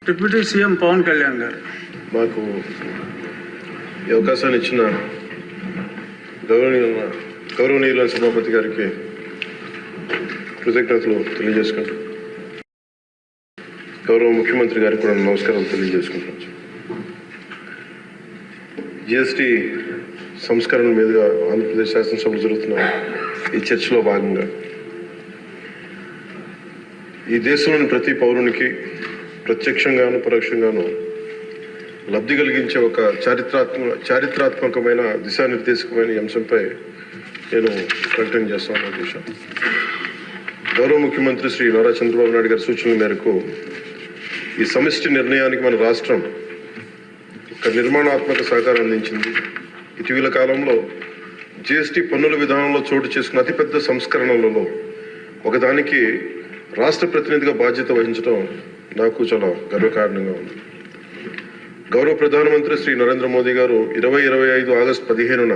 Deputy CM Pawan Kalyan గారు మాకు ఈ అవకాశాన్ని ఇచ్చిన గౌరవనీయుల సభాపతి గారికి కృతజ్ఞతలు తెలియజేసుకుంటాం. గౌరవ ముఖ్యమంత్రి గారికి కూడా నమస్కారాలు తెలియజేసుకుంటాం. జిఎస్టీ సంస్కరణ మీదుగా ఆంధ్రప్రదేశ్ శాసనసభ జరుగుతున్న ఈ చర్చలో భాగంగా ఈ దేశంలోని ప్రతి పౌరునికి ప్రత్యక్షంగాను పరోక్షంగాను లబ్ధి కలిగించే ఒక చారిత్రాత్మకమైన దిశానిర్దేశకమైన అంశంపై నేను ప్రకటన చేస్తాను. విషయం గౌరవ ముఖ్యమంత్రి శ్రీ నారా చంద్రబాబు నాయుడు గారి సూచనల మేరకు ఈ సమిష్టి నిర్ణయానికి మన రాష్ట్రం ఒక నిర్మాణాత్మక సహకారం అందించింది. ఇటీవల కాలంలో జిఎస్టీ పన్నుల విధానంలో చోటు చేసుకున్న అతిపెద్ద సంస్కరణలలో ఒకదానికి రాష్ట్ర ప్రతినిధిగా బాధ్యత వహించడం నాకు చాలా గర్వకారణంగా ఉంది. గౌరవ ప్రధానమంత్రి శ్రీ నరేంద్ర మోదీ గారు 2025 ఆగస్టు 15న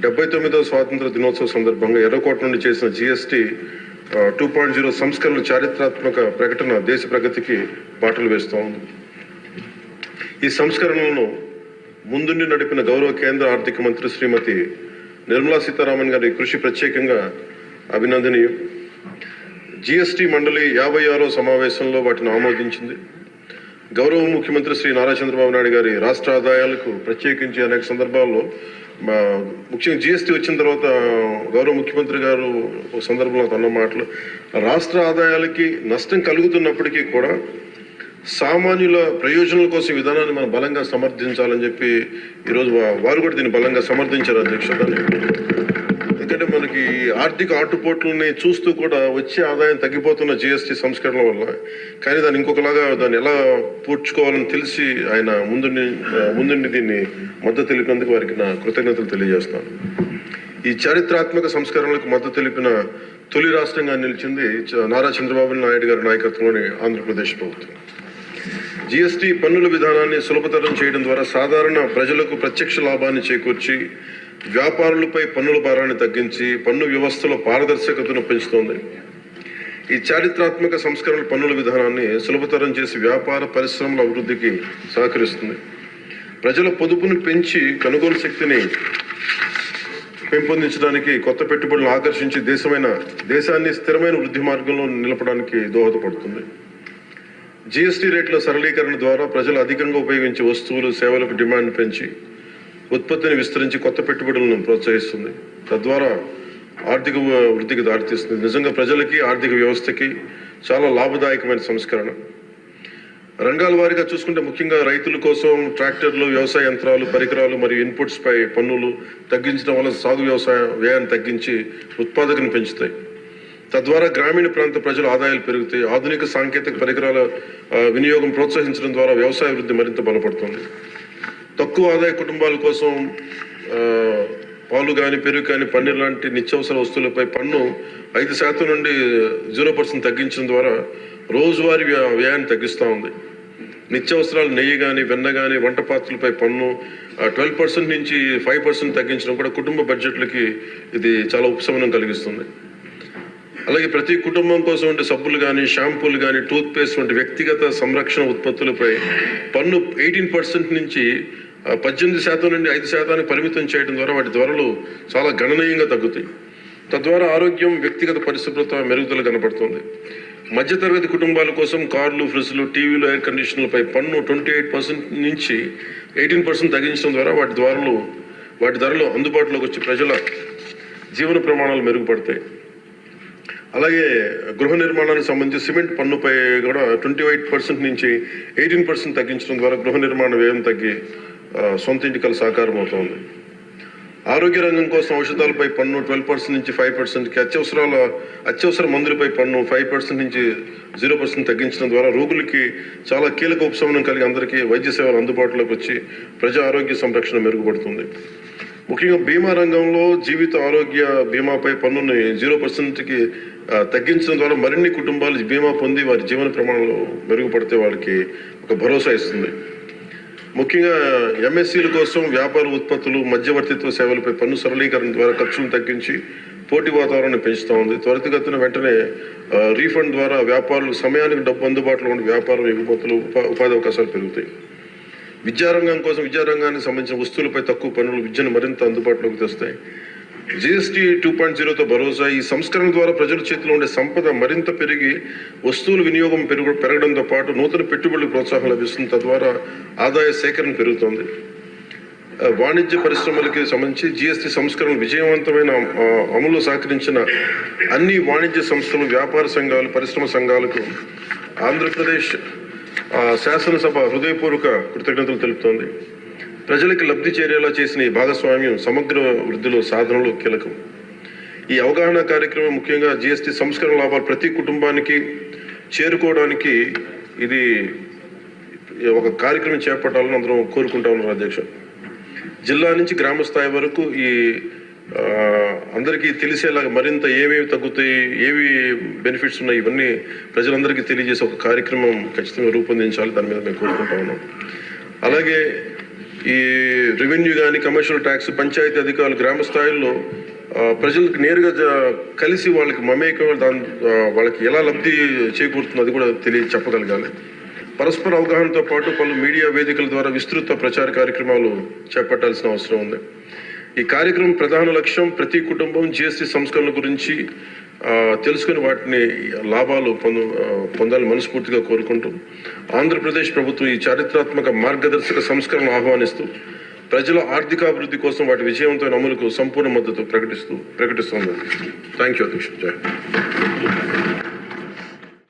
79వ స్వాతంత్ర దినోత్సవ సందర్భంగా ఎర్రకోట నుండి చేసిన జిఎస్టీ 2.0 సంస్కరణల చారిత్రాత్మక ప్రకటన దేశ ప్రగతికి బాటలు వేస్తూ ఉంది. ఈ సంస్కరణలను ముందుండి నడిపిన గౌరవ కేంద్ర ఆర్థిక మంత్రి శ్రీమతి నిర్మలా సీతారామన్ గారి కృషి ప్రత్యేకంగా అభినందనీయం. జిఎస్టీ మండలి 56వ సమావేశంలో వాటిని ఆమోదించింది. గౌరవ ముఖ్యమంత్రి శ్రీ నారా చంద్రబాబు నాయుడు గారి రాష్ట్ర ఆదాయాలకు ప్రత్యేకించి అనేక సందర్భాల్లో ముఖ్యంగా జిఎస్టీ వచ్చిన తర్వాత గౌరవ ముఖ్యమంత్రి గారు ఒక సందర్భంలో అన్న మాటలు రాష్ట్ర ఆదాయాలకి నష్టం కలుగుతున్నప్పటికీ కూడా సామాన్యుల ప్రయోజనాల కోసం విధానాన్ని మనం బలంగా సమర్థించాలని చెప్పి ఈరోజు వారు కూడా దీన్ని బలంగా సమర్థించారు అధ్యక్షుడు. ఎందుకంటే మనకి ఆర్థిక ఆటుపోట్లని చూస్తూ కూడా వచ్చే ఆదాయం తగ్గిపోతున్న జిఎస్టీ సంస్కరణ వల్ల, కానీ దాన్ని ఇంకొకలాగా దాన్ని ఎలా పూడ్చుకోవాలని తెలిసి ఆయన ముందుండి దీన్ని మద్దతు తెలిపినందుకు వారికి నా కృతజ్ఞతలు తెలియజేస్తాను. ఈ చారిత్రాత్మక సంస్కరణలకు మద్దతు తెలిపిన తొలి రాష్ట్రంగా నిలిచింది నారా చంద్రబాబు నాయుడు గారి నాయకత్వంలోని ఆంధ్రప్రదేశ్ ప్రభుత్వం. జిఎస్టీ పన్నుల విధానాన్ని సులభతరం చేయడం ద్వారా సాధారణ ప్రజలకు ప్రత్యక్ష లాభాన్ని చేకూర్చి వ్యాపారులపై పన్నుల భారాన్ని తగ్గించి పన్ను వ్యవస్థలో పారదర్శకతను పెంచుతోంది. ఈ చారిత్రాత్మక సంస్కరణల పన్నుల విధానాన్ని సులభతరం చేసి వ్యాపార పరిశ్రమల అభివృద్ధికి సహకరిస్తుంది. ప్రజల పొదుపును పెంచి కొనుగోలు శక్తిని పెంపొందించడానికి, కొత్త పెట్టుబడులను ఆకర్షించి దేశాన్ని స్థిరమైన వృద్ధి మార్గంలో నిలపడానికి దోహదపడుతుంది. జిఎస్టీ రేట్ల సరళీకరణ ద్వారా ప్రజలు అధికంగా ఉపయోగించే వస్తువులు సేవలకు డిమాండ్ పెంచి ఉత్పత్తిని విస్తరించి కొత్త పెట్టుబడులను ప్రోత్సహిస్తుంది. తద్వారా ఆర్థిక వృద్ధికి దారితీస్తుంది. నిజంగా ప్రజలకి ఆర్థిక వ్యవస్థకి చాలా లాభదాయకమైన సంస్కరణ. రంగాల వారీగా చూసుకుంటే ముఖ్యంగా రైతుల కోసం ట్రాక్టర్లు, వ్యవసాయ యంత్రాలు, పరికరాలు మరియు ఇన్పుట్స్ పై పన్నులు తగ్గించడం వల్ల సాగు వ్యవసాయ వ్యయాన్ని తగ్గించి ఉత్పాదకను పెంచుతాయి. తద్వారా గ్రామీణ ప్రాంత ప్రజల ఆదాయాలు పెరుగుతాయి. ఆధునిక సాంకేతిక పరికరాల వినియోగం ప్రోత్సహించడం ద్వారా వ్యవసాయ వృద్ధి మరింత బలపడుతుంది. తక్కువ ఆదాయ కుటుంబాల కోసం పాలు కానీ, పెరుగు కానీ, పన్నీర్ లాంటి నిత్యావసర వస్తువులపై పన్ను 5% నుండి 0% తగ్గించడం ద్వారా రోజువారీ వ్యయాన్ని తగ్గిస్తూ ఉంది. నిత్యావసరాలు నెయ్యి కానీ, వెన్న కానీ, వంట పాత్రలపై పన్ను 12% నుంచి 5% తగ్గించడం కూడా కుటుంబ బడ్జెట్లకి ఇది చాలా ఉపశమనం కలిగిస్తుంది. అలాగే ప్రతి కుటుంబం కోసం ఉండే సబ్బులు కానీ, షాంపూలు కానీ, టూత్ పేస్ట్ వంటి వ్యక్తిగత సంరక్షణ ఉత్పత్తులపై పన్ను 18% నుంచి 18% నుండి 5% పరిమితం చేయడం ద్వారా వాటి ధరలు చాలా గణనీయంగా తగ్గుతాయి. తద్వారా ఆరోగ్యం, వ్యక్తిగత పరిశుభ్రత మెరుగుదల కనపడుతుంది. మధ్యతరగతి కుటుంబాల కోసం కార్లు, ఫ్రిడ్జ్లు, టీవీలు, ఎయిర్ కండిషన్లపై పన్ను 28% నుంచి 18% తగ్గించడం ద్వారా వాటి ధరలు అందుబాటులోకి వచ్చి ప్రజల జీవన ప్రమాణాలు మెరుగుపడతాయి. అలాగే గృహ నిర్మాణానికి సంబంధించి సిమెంట్ పన్నుపై కూడా 28% నుంచి 18% తగ్గించడం ద్వారా గృహ నిర్మాణ వ్యయం తగ్గి సొంత ఇంటికల సాకారం అవుతుంది. ఆరోగ్య రంగం కోసం ఔషధాలపై పన్ను 12% నుంచి 5%కి, అత్యవసర మందులపై పన్ను 5% నుంచి 0% తగ్గించడం ద్వారా రోగులకి చాలా కీలక ఉపశమనం కలిగి అందరికీ వైద్య సేవలు అందుబాటులోకి వచ్చి ప్రజా ఆరోగ్య సంరక్షణ మెరుగుపడుతుంది. ముఖ్యంగా బీమా రంగంలో జీవిత ఆరోగ్య బీమాపై పన్నుని 0%కి తగ్గించడం ద్వారా మరిన్ని కుటుంబాలు బీమా పొంది వారి జీవన ప్రమాణాలు మెరుగుపడితే వాళ్ళకి ఒక భరోసా ఇస్తుంది. ముఖ్యంగా ఎంఎస్సీల కోసం వ్యాపార ఉత్పత్తులు, మధ్యవర్తిత్వ సేవలపై పన్ను సరళీకరణ ద్వారా ఖర్చులను తగ్గించి పోటీ వాతావరణాన్ని పెంచుతూ ఉంది. త్వరితగతిన వెంటనే రీఫండ్ ద్వారా వ్యాపారులకు సమయానికి డబ్బు అందుబాటులో ఉండే వ్యాపారం ఎగుమతులు ఉపాధి అవకాశాలు పెరుగుతాయి. విద్యారంగం కోసం విద్యారంగానికి సంబంధించిన వస్తువులపై తక్కువ పన్నులు విద్యను మరింత అందుబాటులోకి తెస్తాయి. GST 2.0తో భరోసా. ఈ సంస్కరణ ద్వారా ప్రజల చేతిలో ఉండే సంపద మరింత పెరిగి వస్తువుల వినియోగం పెరగడంతో పాటు నూతన పెట్టుబడులకు ప్రోత్సాహం లభిస్తుంది. తద్వారా ఆదాయ సేకరణ పెరుగుతుంది. వాణిజ్య పరిశ్రమలకి సంబంధించి GST సంస్కరణ విజయవంతమైన అమలు సహకరించిన అన్ని వాణిజ్య సంస్థలు, వ్యాపార సంఘాలు, పరిశ్రమ సంఘాలకు ఆంధ్రప్రదేశ్ శాసనసభ హృదయపూర్వక కృతజ్ఞతలు తెలుపుతోంది. ప్రజలకు లబ్ధి చేరేలా చేసిన ఈ భాగస్వామ్యం సమగ్ర వృద్ధిలో సాధనలో కీలకం. ఈ అవగాహన కార్యక్రమం ముఖ్యంగా GST సంస్కరణ లాభాలు ప్రతి కుటుంబానికి చేరుకోవడానికి ఇది ఒక కార్యక్రమం చేపట్టాలని అందరం కోరుకుంటా ఉన్నారు అధ్యక్ష. జిల్లా నుంచి గ్రామ స్థాయి వరకు ఈ అందరికీ తెలిసేలాగా మరింత ఏమేమి తగ్గుతాయి, ఏవి బెనిఫిట్స్ ఉన్నాయి, ఇవన్నీ ప్రజలందరికీ తెలియజేసే ఒక కార్యక్రమం ఖచ్చితంగా రూపొందించాలి. దాని మీద మేము కోరుకుంటా ఉన్నాం. అలాగే ఈ రెవెన్యూ కానీ, కమర్షియల్ ట్యాక్స్, పంచాయతీ అధికారులు గ్రామ స్థాయిల్లో ప్రజలకు నేరుగా కలిసి వాళ్ళకి మమేకం వాళ్ళకి ఎలా లబ్ధి చేకూరుతుందో అది కూడా చెప్పగలగాలి. పరస్పర అవగాహనతో పాటు పలు మీడియా వేదికల ద్వారా విస్తృత ప్రచార కార్యక్రమాలు చేపట్టాల్సిన అవసరం ఉంది. ఈ కార్యక్రమం ప్రధాన లక్ష్యం ప్రతి కుటుంబం GST సంస్కరణ గురించి తెలుసుకుని వాటిని లాభాలు పొందాలని మనస్ఫూర్తిగా కోరుకుంటూ ఆంధ్రప్రదేశ్ ప్రభుత్వం ఈ చారిత్రాత్మక మార్గదర్శక సంస్కరణ ఆహ్వానిస్తూ ప్రజల ఆర్థికాభివృద్ధి కోసం వాటి విజయవంతమైన అమలుకు సంపూర్ణ మద్దతు ప్రకటిస్తుంది. థ్యాంక్ యూ అధ్యక్ష.